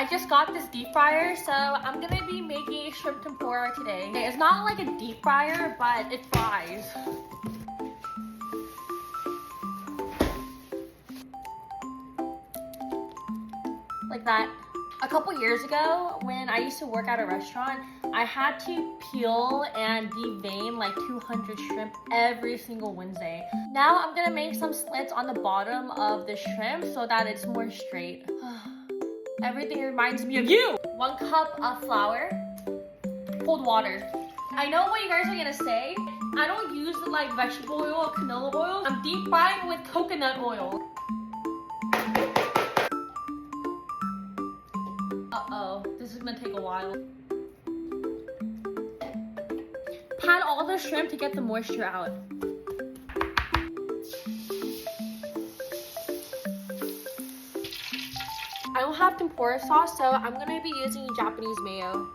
I just got this deep fryer, so I'm gonna be making shrimp tempura today. It's not like a deep fryer, but it fries. Like that. A couple years ago, when I used to work at a restaurant, I had to peel and devein like 200 shrimp every single Wednesday. Now I'm gonna make some slits on the bottom of the shrimp so that it's more straight. Everything reminds me of you! 1 cup of flour, cold water. I know what you guys are gonna say. I don't use like vegetable oil or canola oil. I'm deep frying with coconut oil. Uh-oh, this is gonna take a while. Pat all the shrimp to get the moisture out. I don't have tempura sauce, so I'm gonna be using Japanese mayo.